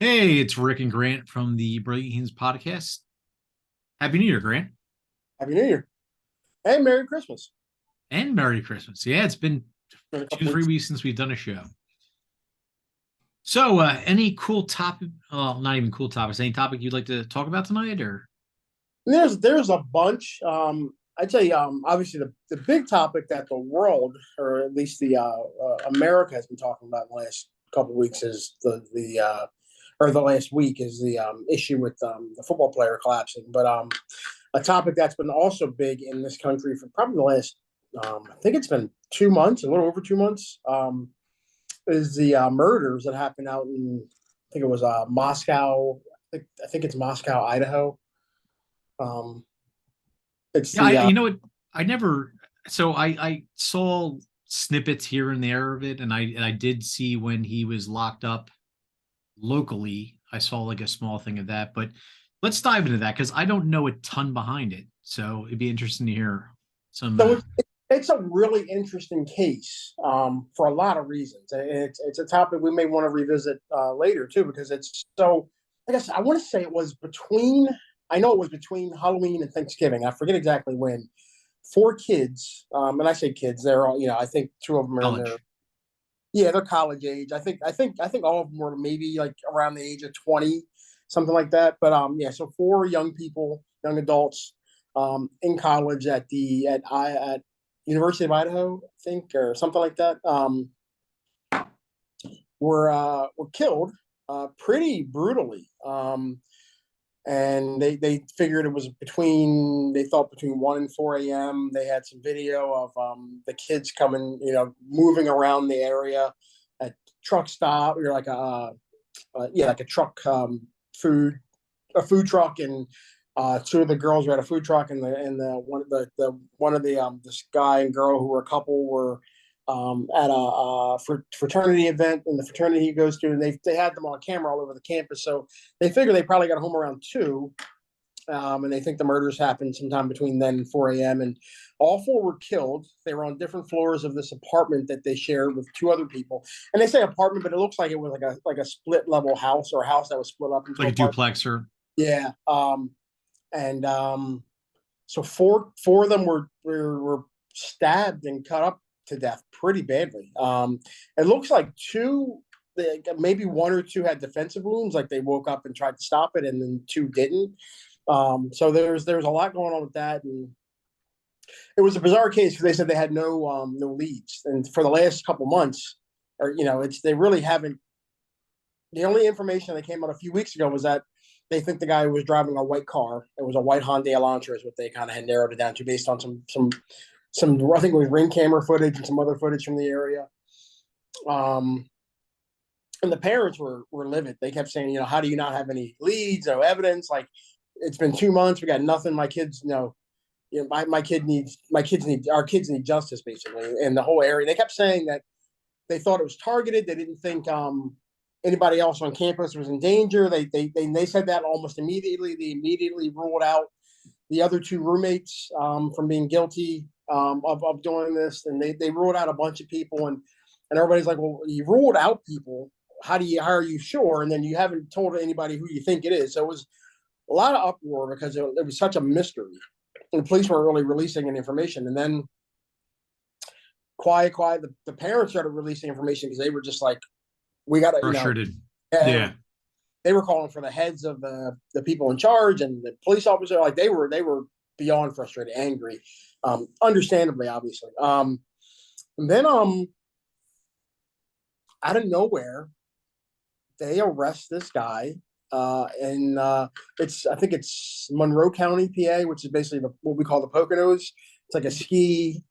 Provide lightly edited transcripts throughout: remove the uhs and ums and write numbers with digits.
Hey, it's Rick and Grant from the Brilyant Heathanz podcast. Happy New Year, Grant, Happy New Year. Hey, Merry Christmas. and Merry Christmas. Yeah, it's been Been a two, couple three weeks. weeks since we've done a show. So, any cool topic? Well, not even cool topics. Any topic you'd like to talk about tonight, or There's a bunch. I'd say obviously the big topic that the world, or at least the America, has been talking about in the last couple of weeks is the or the last week is the issue with the football player collapsing. But a topic that's been also big in this country for probably the last I think it's been 2 months, a little over 2 months. Is the murders that happened out in I think it was Moscow. I think it's Moscow, Idaho. Um, it's yeah, the you know what? I never. So I saw snippets here and there of it, and I did see when he was locked up locally. I saw like a small thing of that, but let's dive into that because I don't know a ton behind it. So it'd be interesting to hear some. so it's a really interesting case for a lot of reasons. It's a topic we may want to revisit later too because it's so. I guess I want to say it was between. I know it was between Halloween and Thanksgiving. I forget exactly when. Four kids, and I say kids. They're all I think two of them are in their College. yeah, they're college age. I think all of them were maybe like around the age of 20, something like that. But yeah, so four young people, young adults, in college at University of Idaho, I think, or something like that, were killed pretty brutally. And they figured it was they thought between 1 and 4 a.m. They had some video of the kids coming, moving around the area at truck stop or like like a truck, food a food truck, and two of the girls were at a food truck, and the one of the this guy and girl who were a couple were at a fraternity event in the fraternity he goes to, and they had them on camera all over the campus. So they figure they probably got home around 2, and they think the murders happened sometime between then and 4 a.m. And all four were killed. They were on different floors of this apartment that they shared with two other people. And they say apartment, but it looks like it was like a split level house, or a house that was split up into Like a apartments. duplex or Yeah. And So four of them were stabbed and cut up to death pretty badly. It looks like maybe one or two had defensive wounds, like they woke up and tried to stop it, and then two didn't. So there's a lot going on with that, and it was a bizarre case because they said they had no leads, and for the last couple months, or it's they really haven't. The only information that came out a few weeks ago was that they think the guy was driving a white car. It was a white Hyundai Elantra, is what they kind of had narrowed it down to based on some I think it was ring camera footage and some other footage from the area. Um, and the parents were livid. They kept saying, how do you not have any leads, no evidence? Like, it's been 2 months, we got nothing. My kids, our kids need justice, basically, in the whole area. They kept saying that they thought it was targeted. They didn't think anybody else on campus was in danger. They said that almost immediately. They immediately ruled out the other two roommates from being guilty of doing this, and they ruled out a bunch of people, and everybody's like, well, you ruled out people. How are you sure? And then you haven't told anybody who you think it is. So it was a lot of uproar because it was such a mystery. And the police weren't really releasing any information, and then quiet. The parents started releasing information because they were just like, we got to, frustrated. yeah, Yeah. they were calling for the heads of the people in charge and the police officer. Like they were beyond frustrated, angry, understandably, obviously. And then out of nowhere, they arrest this guy. And I think it's Monroe County, PA, which is basically what we call the Poconos. It's like a it's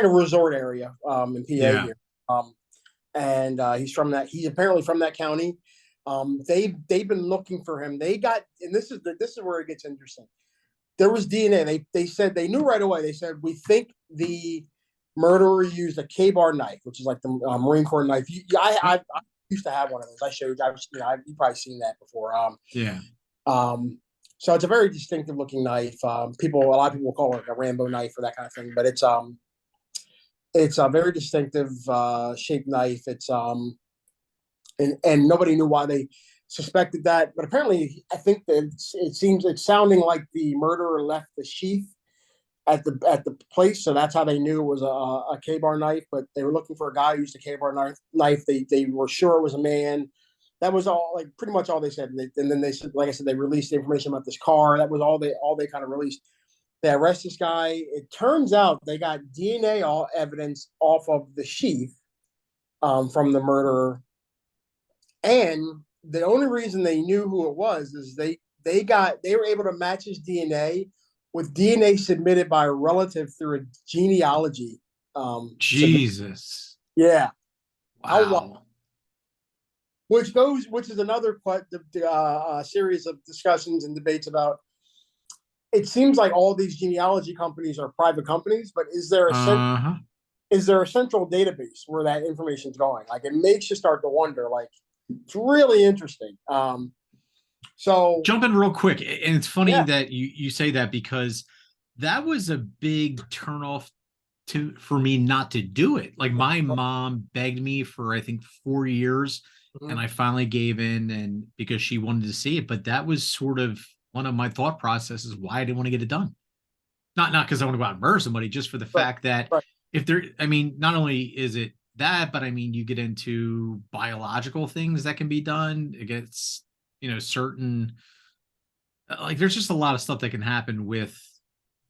like a resort area in PA Yeah. here. And he's apparently from that county. They've been looking for him. And this is where it gets interesting. There was DNA. They said they knew right away. They said, we think the murderer used a K-bar knife, which is like the Marine Corps knife. I used to have one of those. I showed you. You've probably seen that before. Yeah. Um, so it's a very distinctive looking knife. A lot of people call it like a Rambo knife or that kind of thing, but it's a very distinctive shaped knife. and nobody knew why they suspected that. But apparently, I think that it's sounding like the murderer left the sheath at the place, so that's how they knew it was a K-bar knife. But they were looking for a guy who used a K-bar knife. They were sure it was a man. That was all, like, pretty much all they said. And then they said, like I said, they released the information about this car. That was all they kind of released. They arrest this guy. It turns out they got DNA all evidence off of the sheath, from the murderer, and the only reason they knew who it was is they were able to match his DNA with DNA submitted by a relative through a genealogy. Jesus. Yeah, how Wow. which is another series of discussions and debates about. It seems like all these genealogy companies are private companies, but Uh-huh. is there a central database where that information is going? Like, it makes you start to wonder. Like, it's really interesting. So Jump in real quick. And it's funny yeah, that you say that, because that was a big turnoff for me not to do it. Like, my mom begged me for, I think, 4 years, and mhm. I finally gave in, and because she wanted to see it. But that was sort of one of my thought processes why I didn't want to get it done. Not because I want to go out and murder somebody, just for the Right, fact that right. if there, I mean, not only is it that, but I mean, you get into biological things that can be done against, certain, like, there's just a lot of stuff that can happen with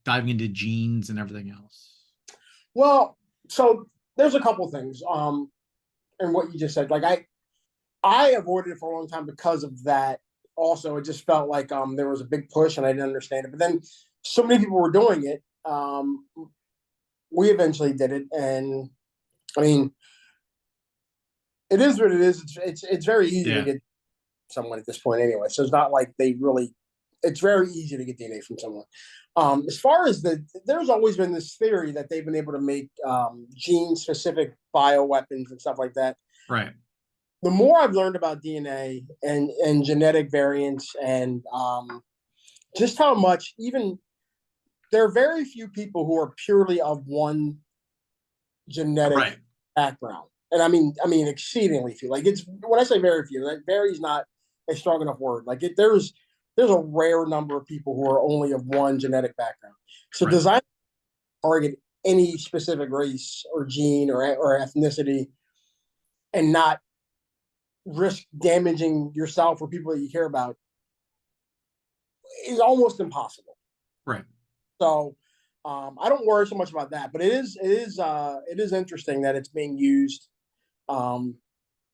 diving into genes and everything else. Well, so there's a couple things. And what you just said, like, I avoided it for a long time because of that. Also, it just felt like there was a big push and I didn't understand it. But then so many people were doing it. We eventually did it, and I mean, it is what it is. It's very easy to Yeah. get someone at this point anyway. So it's not like they really. It's very easy to get DNA from someone. As far as there's always been this theory that they've been able to make gene-specific bioweapons and stuff like that. Right. The more I've learned about DNA and genetic variants, and just how much, even there are very few people who are purely of one genetic Right. background, and I mean exceedingly few. Like, it's when I say very few, like, very is not a strong enough word. Like, there's a rare number of people who are only of one genetic background. So Right. design target any specific race or gene or ethnicity and not risk damaging yourself or people that you care about is almost impossible. Right. So I don't worry so much about that, but it is interesting that it's being used um,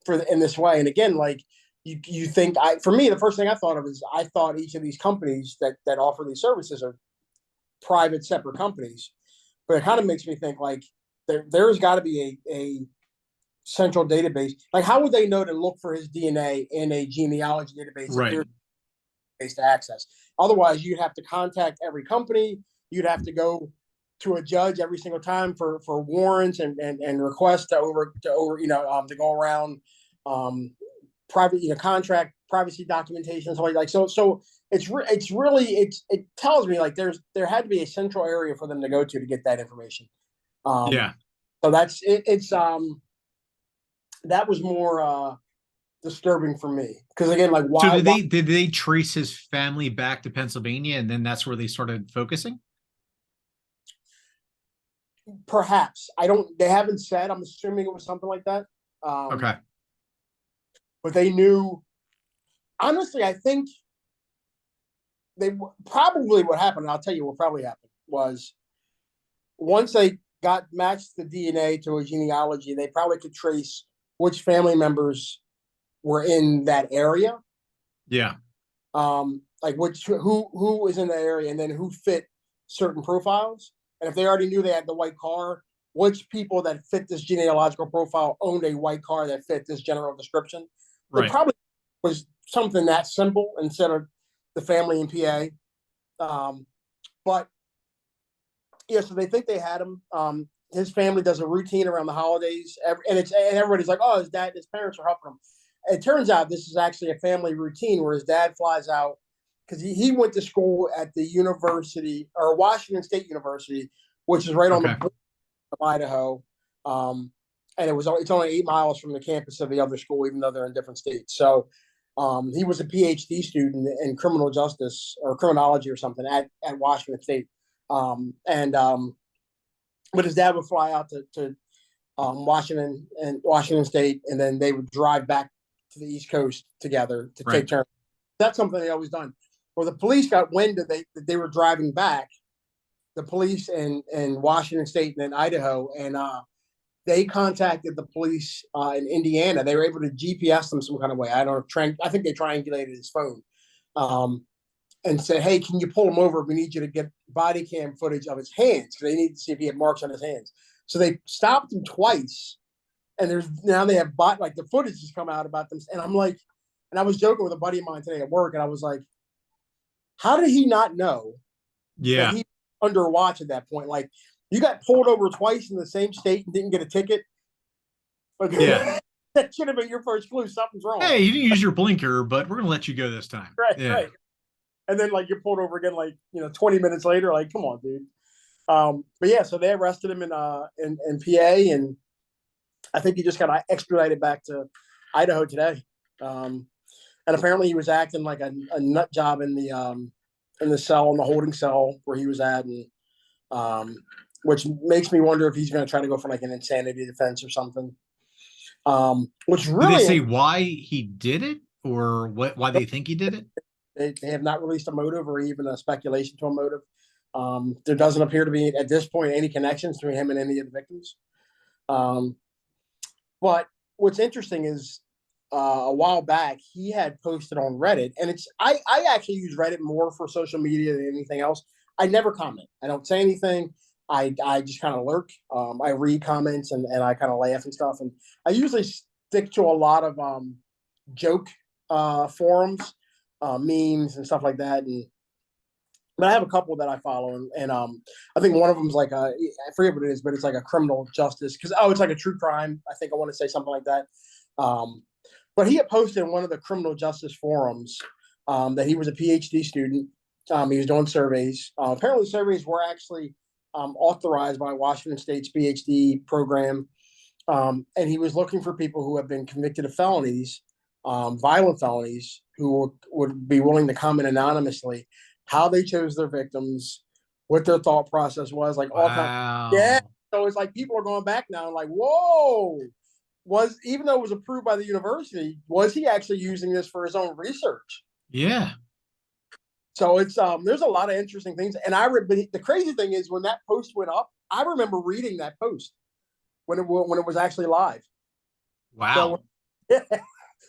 in this way. And again, like, you think, for me, the first thing I thought of is I thought each of these companies that offer these services are private, separate companies, but it kind of makes me think, like, there's got to be a central database. Like, how would they know to look for his DNA in a genealogy database if Right. there's a database to access? Otherwise, you'd have to contact every company. You'd have to go to a judge every single time for warrants and requests to go around private, contract privacy documentation, so it tells me, like, there had to be a central area for them to go to get that information. Um, Yeah. so that's it. That was more disturbing for me because, again, like, So why did they trace his family back to Pennsylvania, and then that's where they started focusing? perhaps I don't. They haven't said. I'm assuming it was something like that. Okay. But they knew. Honestly, I think they probably what happened. And I'll tell you what probably happened was once they got matched the DNA to a genealogy, they probably could trace which family members were in that area. Yeah. Like, who is in that area, and then who fit certain profiles. And if they already knew they had the white car, which people that fit this genealogical profile owned a white car that fit this general description. It Right. probably was something that simple instead of the family in PA. But yeah, so they think they had him. His family does a routine around the holidays, and everybody's like, "Oh, his parents are helping him." It turns out this is actually a family routine where his dad flies out because he went to school at the University or Washington State University, which is right on the Okay. border of Idaho. Um, and it's only 8 miles from the campus of the other school, even though they're in different states. So he was a PhD student in criminal justice or criminology or something at Washington State. And but his dad would fly out to Washington State, and then they would drive back to the East Coast together to Right. take turns. That's something they always done. Well, the police got wind that they were driving back. The police in Washington State and in Idaho, and they contacted the police in Indiana. They were able to GPS them some kind of way. I don't know. I think they triangulated his phone, and said, "Hey, can you pull him over? We need you to get body cam footage of his hands because they need to see if he had marks on his hands." So they stopped him twice, and now they have like the footage has come out about them. And I'm like, and I was joking with a buddy of mine today at work, and I was like, "How did he not know that Yeah. he under watch at that point? Like, you got pulled over twice in the same state and didn't get a ticket. Like, Yeah. that should have been your first clue. Something's wrong." Hey, you didn't use your blinker, but we're gonna let you go this time. Right, Yeah. right. And then like you're pulled over again, like 20 minutes later. Like, come on, dude. But yeah, so they arrested him in PA, and I think he just got extradited back to Idaho today. And apparently he was acting like a nut job in the cell, in the holding cell where he was at, and which makes me wonder if he's going to try to go for like an insanity defense or something. Which Did they really say why he did it or why they think he did it? they have not released a motive or even a speculation to a motive. There doesn't appear to be at this point any connections between him and any of the victims. But what's interesting is a while back he had posted on Reddit, and I actually use Reddit more for social media than anything else. I never comment. I don't say anything. I just kind of lurk. I read comments and I kind of laugh and stuff. And I usually stick to a lot of joke forums, memes and stuff like that. But I have a couple that I follow, and I think one of them is like I forget what it is, but it's like a criminal justice it's like a true crime. I think I want to say something like that. But he had posted in one of the criminal justice forums that he was a PhD student. He was doing surveys. Apparently, surveys were actually authorized by Washington State's PhD program, and he was looking for people who have been convicted of felonies, violent felonies, who would be willing to comment anonymously how they chose their victims, what their thought process was, like all kinds. Yeah. Wow. So it's like people are going back now and like, whoa, even though it was approved by the university, was he actually using this for his own research? Yeah. So it's there's a lot of interesting things. And the crazy thing is when that post went up, I remember reading that post when it was actually live. Wow. So yeah.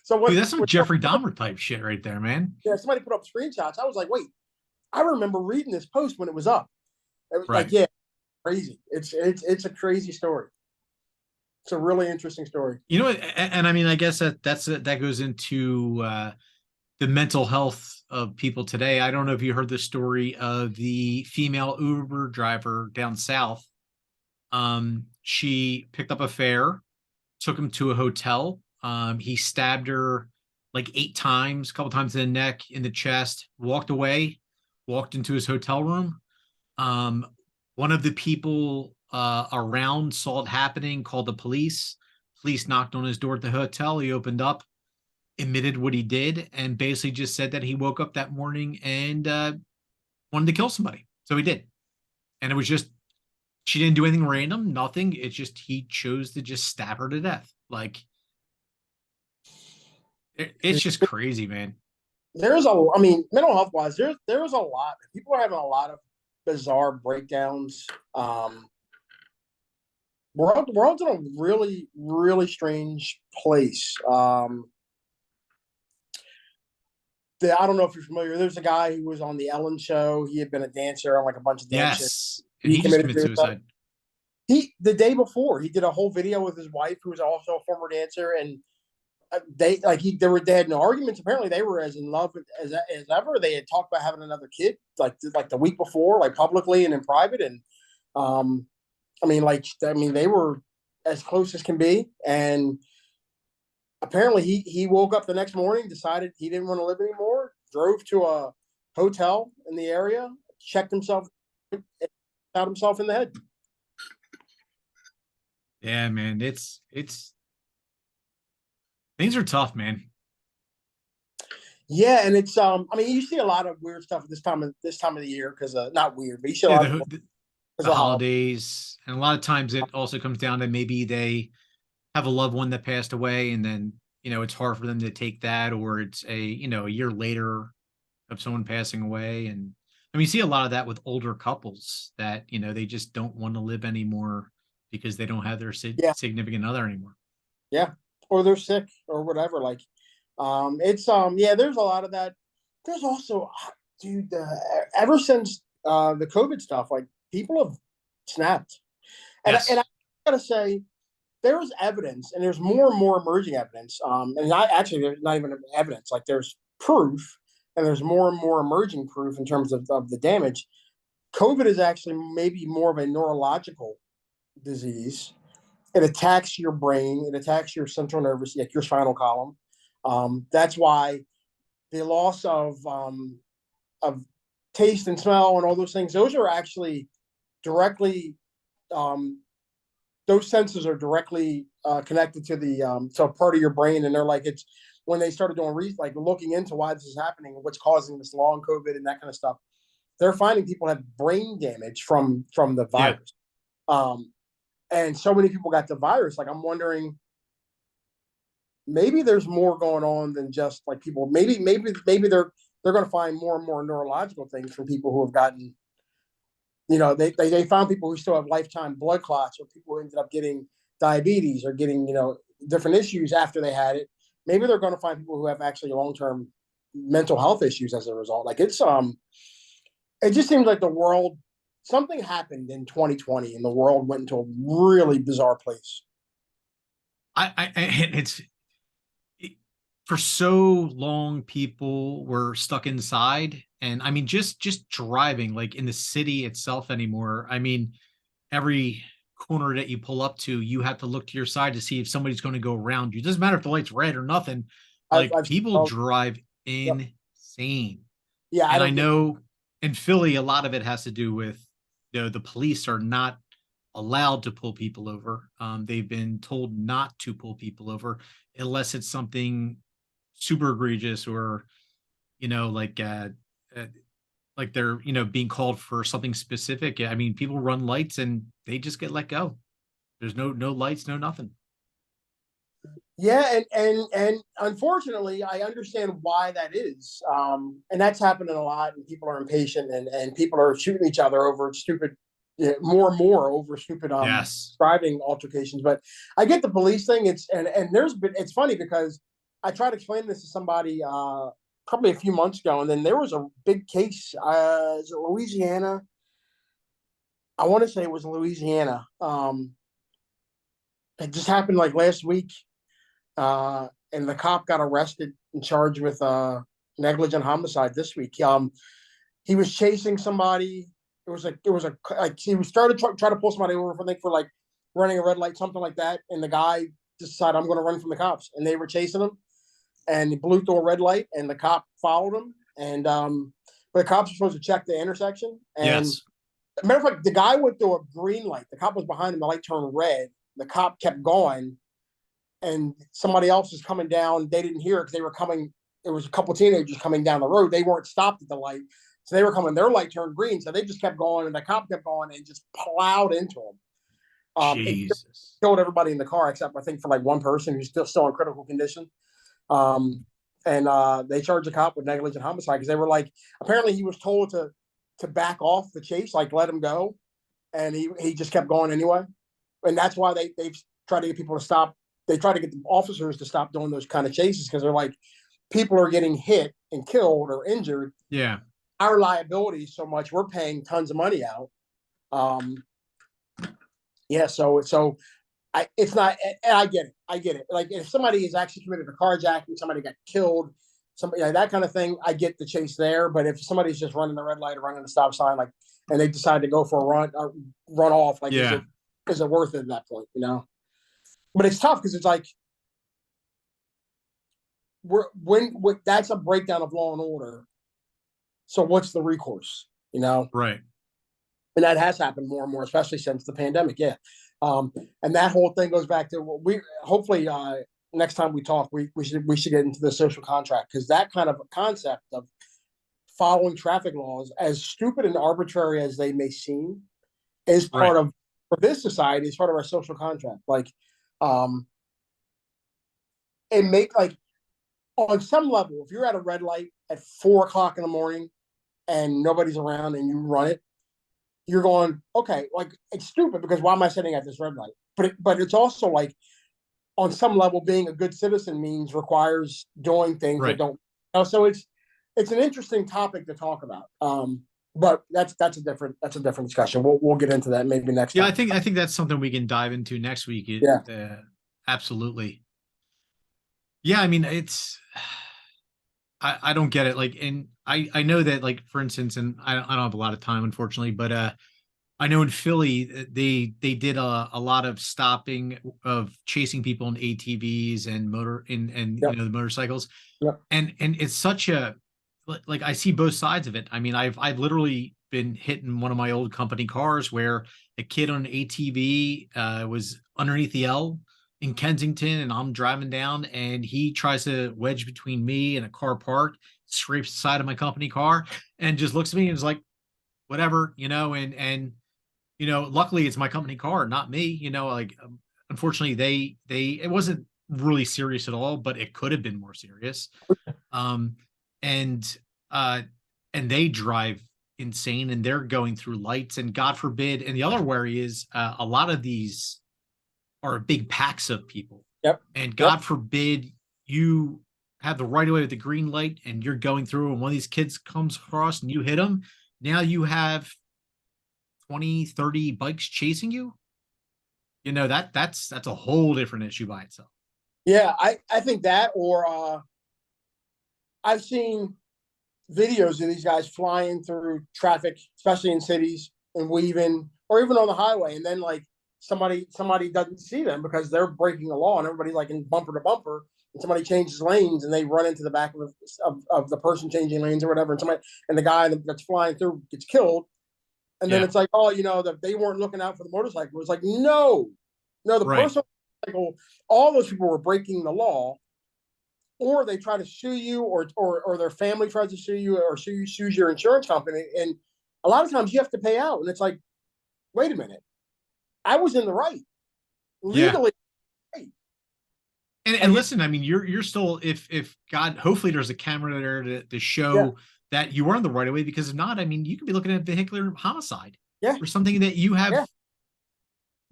So Dude, that's some Jeffrey Dahmer type shit right there, man. Yeah, somebody put up screenshots. I was like, wait, I remember reading this post when it was up. It was Right. like, yeah, crazy. It's a crazy story. It's a really interesting story. You know what? And I mean, I guess that goes into the mental health of people today. I don't know if you heard the story of the female Uber driver down south. She picked up a fare, took him to a hotel. He stabbed her like 8 times, a couple times in the neck, in the chest, walked away, walked into his hotel room. One of the people around saw it happening, called the police. Police knocked on his door at the hotel. He opened up, admitted what he did, and basically just said that he woke up that morning and wanted to kill somebody. So he did. And it was just, she didn't do anything random, nothing. It's just he chose to just stab her to death. Like, it's just crazy, man. I mean, mental health wise, there's a lot. People are having a lot of bizarre breakdowns. World's in a really, really strange place. I don't know if you're familiar. There's a guy who was on the Ellen show. He had been a dancer on like a bunch of dance shows. Yes. And he just committed suicide. The day before, he did a whole video with his wife, who was also a former dancer, and they had no arguments. Apparently, they were as in love as ever. They had talked about having another kid, like the week before, like publicly and in private. And they were as close as can be. And apparently, he woke up the next morning, decided he didn't want to live anymore, drove to a hotel in the area, checked himself, and shot himself in the head. Yeah, man. It's things are tough, man. Yeah, and it's I mean, you see a lot of weird stuff at this time of the year because not weird, but you see a Yeah, lot of because the of holiday. holidays, and a lot of times it also comes down to maybe they have a loved one that passed away, and then it's hard for them to take that, or it's a year later of someone passing away, and I mean, you see a lot of that with older couples that they just don't want to live anymore because they don't have their Yeah, significant other anymore. yeah, or they're sick or whatever. Like, it's yeah, there's a lot of that. There's also, dude, ever since the COVID stuff, like people have snapped, and I Yes. gotta say, there's evidence, and there's more and more emerging evidence. And not actually, there's not even evidence. Like there's proof, and there's more and more emerging proof in terms of the damage. COVID is actually maybe more of a neurological disease. It attacks your brain. It attacks your central nervous, like your spinal column. That's why the loss of taste and smell and all those things. Those are actually directly um, those senses are directly connected to the to a part of your brain, and they're like it's when they started doing like looking into why this is happening and what's causing this long COVID and that kind of stuff. They're finding people have brain damage from the Yeah. virus, um, and so many people got the virus. Like I'm wondering, maybe there's more going on than just like people. Maybe they're going to find more and more neurological things from people who have gotten. They found people who still have lifetime blood clots, or people who ended up getting diabetes or getting different issues after they had it. Maybe they're going to find people who have actually long term mental health issues as a result. Like it just seems like the world something happened in 2020 and the world went into a really bizarre place. It's for so long people were stuck inside, and I mean just driving like in the city itself anymore. I mean, every corner that you pull up to, you have to look to your side to see if somebody's going to go around you. It doesn't matter if the light's red or nothing. Like I've people oh, drive yep. insane. Yeah, I And I don't get. know in Philly, a lot of it has to do with the police are not allowed to pull people over. They've been told not to pull people over unless it's something super egregious, or you know, like uh, uh like they're being called for something specific. I mean, people run lights and they just get let go. There's no lights, no nothing. Yeah, and unfortunately, I understand why that is, and that's happening a lot. And people are impatient, and people are shooting each other over stupid, more and more over stupid Yes. driving altercations. But I get the police thing. And there's been it's funny because I tried to explain this to somebody probably a few months ago, and then there was a big case. Is it Louisiana? I want to say it was Louisiana. It just happened like last week, and the cop got arrested and charged with negligent homicide this week. He was chasing somebody. It was a like he was started try to pull somebody over, I think, for like running a red light, something like that. And the guy decided I'm going to run from the cops, and they were chasing him, and he blew through a red light, and the cop followed him. And but the cops were supposed to check the intersection, and Yes. matter of fact, the guy went through a green light. The cop was behind him. The light turned red. The cop kept going, and somebody else was coming down. They didn't hear it because they were coming. There was a couple of teenagers coming down the road. They weren't stopped at the light, so they were coming. Their light turned green, so they just kept going, and the cop kept going and just plowed into them. It Jesus. killed everybody in the car except I think for like one person who's still in critical condition. Um, and they charged the cop with negligent homicide because they were like, apparently he was told to back off the chase, like let him go, and he just kept going anyway. And that's why they've tried to get people to stop. They try to get the officers to stop doing those kind of chases because they're like, people are getting hit and killed or injured. Yeah. Our liability is so much. We're paying tons of money out. Um, yeah, so it's not. And I get it. I get it. Like if somebody is actually committed a carjacking, somebody got killed, somebody like that kind of thing, I get the chase there. But if somebody's just running the red light or running the stop sign, like, and they decide to go for a run off, like, Yeah. is it worth it at that point? But it's tough because it's like when that's a breakdown of law and order. So what's the recourse? Right. And that has happened more and more, especially since the pandemic. Yeah, And that whole thing goes back to what we hopefully next time we talk, we should get into the social contract, because that kind of concept of following traffic laws, as stupid and arbitrary as they may seem, is Right. part of for this society, is part of our social contract. Like, um, it make like on some level, if you're at a red light at 4 o'clock in the morning and nobody's around and you run it, you're going, okay, like it's stupid because why am I sitting at this red light? But it's also like on some level, being a good citizen means requires doing things that Right. don't. So it's an interesting topic to talk about. But that's a different discussion. We'll get into that maybe next Yeah, time. I think that's something we can dive into next week. Yeah, Absolutely. Yeah, I mean, I don't get it. Like, and I know that, like, for instance, and I don't have a lot of time, unfortunately, but I know in Philly they did a lot of stopping of chasing people in ATVs and and yep, the motorcycles, yep. and it's such a, like, I see both sides of it. I mean, I've literally been hit in one of my old company cars where a kid on an ATV was underneath the L in Kensington, and I'm driving down, and he tries to wedge between me and a car parked, scrapes the side of my company car, and just looks at me and is like, whatever, luckily it's my company car, not me, like, unfortunately they it wasn't really serious at all, but it could have been more serious. um and uh and they drive insane, and they're going through lights, and God forbid. And the other worry is, a lot of these are big packs of people, Yep, and yep. God forbid you have the right of way with the green light, and you're going through, and one of these kids comes across and you hit them. Now you have 20, 30 bikes chasing you. That's a whole different issue by itself. Yeah, I think that, or I've seen videos of these guys flying through traffic, especially in cities and weaving, or even on the highway, and then like somebody doesn't see them because they're breaking the law, and everybody's like in bumper to bumper, and somebody changes lanes and they run into the back of the person changing lanes or whatever, and somebody and the guy that's flying through gets killed, and then Yeah. it's like, oh, that they weren't looking out for the motorcycle. It's like, no, no, the Right. person, all those people were breaking the law, or they try to sue you, or their family tries to sue you, or sues your insurance company, and a lot of times you have to pay out, and it's like, wait a minute, I was in the right Yeah. legally, right. And Like, listen, I mean, you're still, if God, hopefully there's a camera there to yeah, show that you are in the right of way, because if not, I mean, you could be looking at vehicular homicide yeah, for something that you have yeah,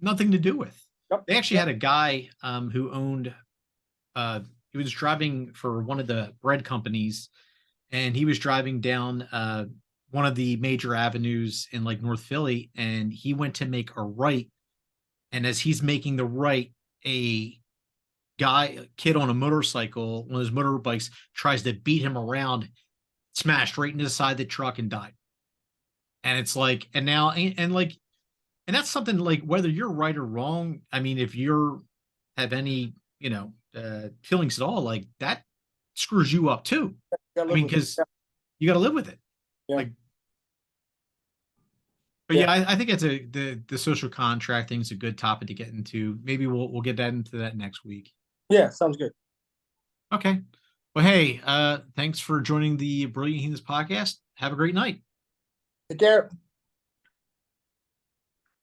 nothing to do with. yep, They actually yep. had a guy who owned, he was driving for one of the bread companies, and he was driving down one of the major avenues in, like, North Philly, and he went to make a right, and as he's making the right, a kid on a motorcycle, one of those motorbikes, tries to beat him around, smashed right into the side of the truck and died. And it's like, and now, like, and that's something, like, whether you're right or wrong. I mean, if you're have any, feelings at all, like, that screws you up too. Gotta I live mean, with it. because you got to live with it. Yeah, Like, but yeah, yeah, I think it's the social contract thing is a good topic to get into. Maybe we'll get that into that next week. yeah. Sounds good. Okay. Well, hey, thanks for joining the Brilliant Heathens podcast. Have a great night. Take care.